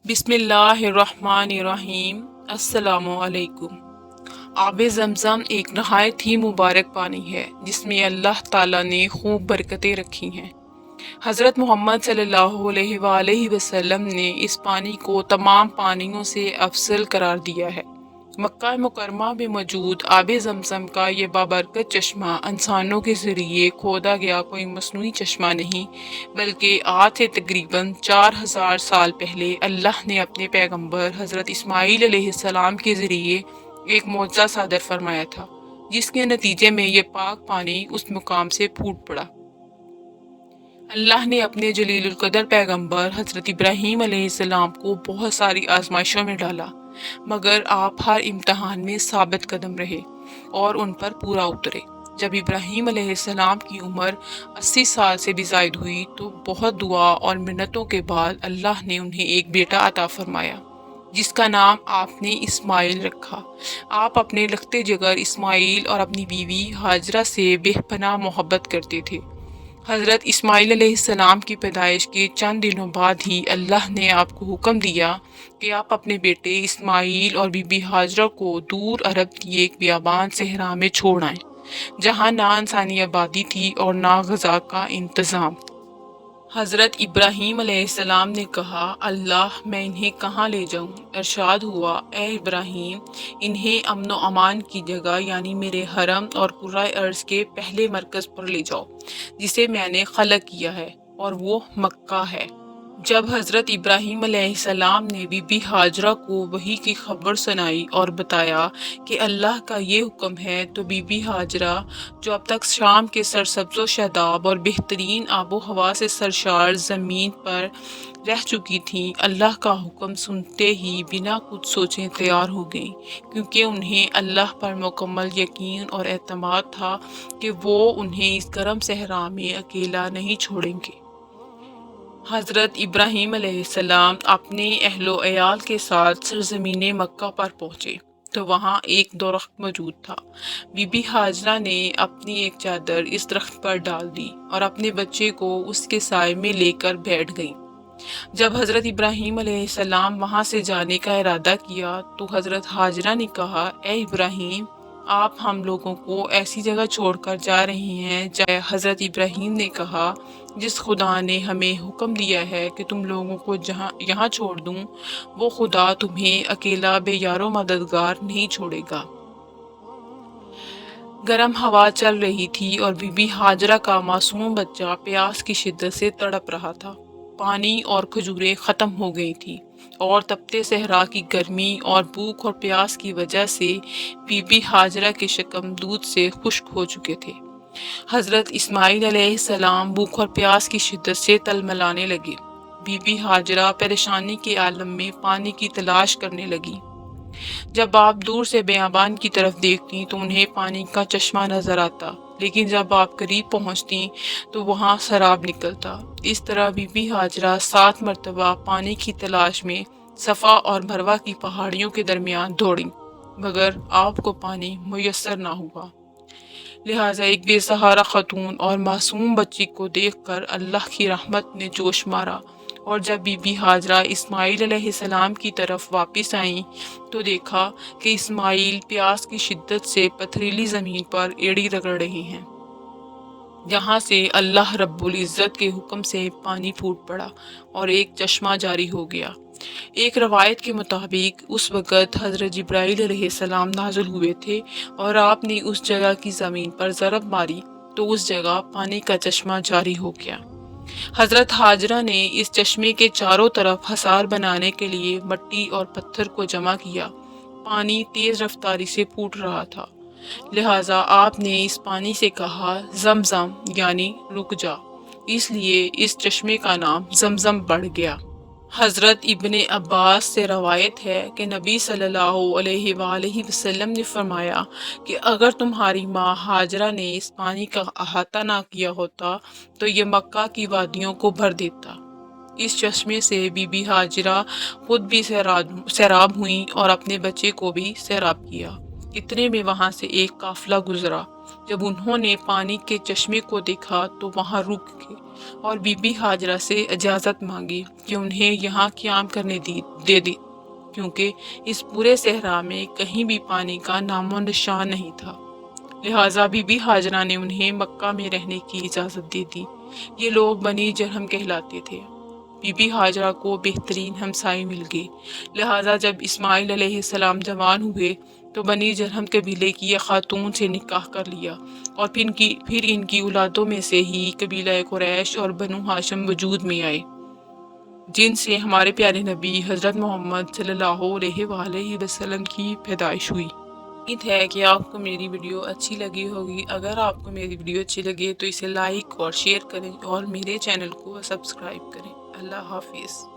बिस्मिल्लाहिर्रहमानिर्रहीम। अस्सलामुअलैकुम। आब ज़मज़म एक नहायत ही मुबारक पानी है जिसमें अल्लाह ताला ने खूब बरकतें रखी हैं। हज़रत मोहम्मद सल्लल्लाहु अलैहि वसल्लम ने इस पानी को तमाम पानियों से अफजल करार दिया है। मक्का मुकरमा में मौजूद आब ज़मज़म का ये बाबरकत चश्मा इंसानों के ज़रिए खोदा गया कोई मसनूई चश्मा नहीं, बल्कि आज से तकरीबन 4000 साल पहले अल्लाह ने अपने पैगंबर हज़रत इस्माईल अलैहिस्सलाम के ज़रिए एक मौजज़ा सादर फरमाया था, जिसके नतीजे में ये पाक पानी उस मुकाम से फूट पड़ा। अल्लाह ने अपने जलीलुल कदर पैगंबर हज़रत इब्राहीम अलैहिस्सलाम को बहुत सारी आजमाइशों में डाला, मगर आप हर इम्तहान में साबित कदम रहे और उन पर पूरा उतरे। जब इब्राहीम अलैहिस्सलाम की उम्र 80 साल से भी ज़ायद हुई तो बहुत दुआ और मिन्नतों के बाद अल्लाह ने उन्हें एक बेटा अता फरमाया, जिसका नाम आपने इस्माइल रखा। आप अपने लखते जिगर इस्माइल और अपनी बीवी हाजरा से बेपनाह मोहब्बत करते थे। हज़रत इस्माईल अलैहिस्सलाम की पैदाइश के चंद दिनों बाद ही अल्लाह ने आपको हुक्म दिया कि आप अपने बेटे इस्माईल और बीबी हाजरा को दूर अरब की एक बियाबान सहरा में छोड़ आएं, जहाँ ना इंसानी आबादी थी और ना गज़ा का इंतज़ाम। हज़रत इब्राहीम अलैहिस्सलाम ने कहा, अल्लाह मैं इन्हें कहाँ ले जाऊँ? इरशाद हुआ, ए इब्राहीम, इन्हें अमन व अमान की जगह यानी मेरे हरम और कुर्रा अर्ज़ के पहले मरकज़ पर ले जाओ, जिसे मैंने खलक किया है, और वो मक्का है। जब हज़रत इब्राहीम अलैहिस्सलाम ने बीबी हाजरा को वही की खबर सुनाई और बताया कि अल्लाह का ये हुक्म है, तो बीबी हाजरा, जो अब तक शाम के सरसब्ज़ शादाब और बेहतरीन आबो हवा से सरशार ज़मीन पर रह चुकी थीं, अल्लाह का हुक्म सुनते ही बिना कुछ सोचे तैयार हो गईं, क्योंकि उन्हें अल्लाह पर मुकम्मल यकीन और एतमाद था कि वो उन्हें इस गर्म सहरा में अकेला नहीं छोड़ेंगे। हज़रत इब्राहीम अलैहिस्सलाम अपने अहलो अयाल के साथ सरज़मीन मक्का पर पहुँचे तो वहाँ एक दरख्त मौजूद था। बीबी हाजरा ने अपनी एक चादर इस दरख्त पर डाल दी और अपने बच्चे को उसके साए में लेकर बैठ गई। जब हज़रत इब्राहीम अलैहिस्सलाम वहाँ से जाने का इरादा किया तो हज़रत हाजरा ने कहा, ए इब्राहीम, आप हम लोगों को ऐसी जगह छोड़कर जा रहे हैं जहाँ। हज़रत इब्राहीम ने कहा, जिस खुदा ने हमें हुक्म दिया है कि तुम लोगों को जहाँ यहाँ छोड़ दूँ, वो खुदा तुम्हें अकेला बेयारो मददगार नहीं छोड़ेगा। गर्म हवा चल रही थी और बीबी हाजरा का मासूम बच्चा प्यास की शिद्दत से तड़प रहा था। पानी और खजूरें ख़त्म हो गई थी और तपते सहरा की गर्मी और भूख और प्यास की वजह से बीबी हाजरा के शकम दूध से खुश्क हो चुके थे। हज़रत इस्माईल अलैहिस्सलाम भूख और प्यास की शिद्दत से तलमलाने लगे। बीबी हाजरा परेशानी के आलम में पानी की तलाश करने लगी। जब आप दूर से बियाबान की तरफ देखती तो उन्हें पानी का चश्मा नजर आता, लेकिन जब आप करीब पहुंचती तो वहां सराब निकलता। इस तरह बीबी हाजरा 7 मरतबा पानी की तलाश में सफ़ा और मरवा की पहाड़ियों के दरमियान दौड़ी, मगर आपको पानी मुयस्सर ना हुआ। लिहाजा एक बेसहारा खतून और मासूम बच्ची को देखकर अल्लाह की रहमत ने जोश मारा, और जब बीबी हाजरा इस्माईल अलैहिस्सलाम की तरफ वापस आईं तो देखा कि इस्माईल प्यास की शिद्दत से पथरीली ज़मीन पर एड़ी रगड़ रहे हैं, जहाँ से अल्लाह रब्बुल इज़्ज़त के हुक्म से पानी फूट पड़ा और एक चश्मा जारी हो गया। एक रवायत के मुताबिक उस वक़्त हज़रत जिब्राईल अलैहिस्सलाम नाज़िल हुए थे और आपने उस जगह की ज़मीन पर ज़रब मारी तो उस जगह पानी का चश्मा जारी हो गया। हज़रत हाजरा ने इस चश्मे के चारों तरफ हसार बनाने के लिए मट्टी और पत्थर को जमा किया। पानी तेज़ रफ्तारी से फूट रहा था, लिहाजा आपने इस पानी से कहा, ज़मज़म यानी रुक जा। इसलिए इस चश्मे का नाम ज़मज़म पड़ गया। हज़रत इब्ने अब्बास से रवायत है कि नबी सल्लल्लाहु अलैहि वसल्लम ने फरमाया कि अगर तुम्हारी माँ हाजरा ने इस पानी का अहाता ना किया होता तो ये मक्का की वादियों को भर देता। इस चश्मे से बीबी हाजरा खुद भी सैराब हुई और अपने बच्चे को भी सैराब किया। इतने में वहाँ से एक काफिला गुजरा। जब उन्होंने पानी के चश्मे को देखा तो वहाँ रुक गए اور بی بی ہاجرہ سے اجازت مانگی کہ انہیں یہاں قیام کرنے دے دی، کیونکہ اس پورے صحرا میں کہیں بھی پانی کا نام و نشان نہیں تھا۔ لہٰذا بی بی ہاجرہ نے انہیں مکہ میں رہنے کی اجازت دے دی۔ یہ لوگ بنی جرہم کہلاتے تھے۔ بی بی ہاجرہ کو بہترین ہمسائے مل گئے، لہٰذا جب اسماعیل علیہ السلام جوان ہوئے تو بنی جرہم قبیلے کی ایک خاتون سے نکاح کر لیا، اور پھر ان کی اولادوں میں سے ہی قبیلہ قریش اور بنو ہاشم وجود میں آئے، جن سے ہمارے پیارے نبی حضرت محمد صلی اللہ علیہ وآلہ وسلم کی پیدائش ہوئی۔ امید ہے کہ آپ کو میری ویڈیو اچھی لگی ہوگی۔ اگر آپ کو میری ویڈیو اچھی لگے تو اسے لائک اور شیئر کریں اور میرے چینل کو سبسکرائب کریں۔ اللہ حافظ۔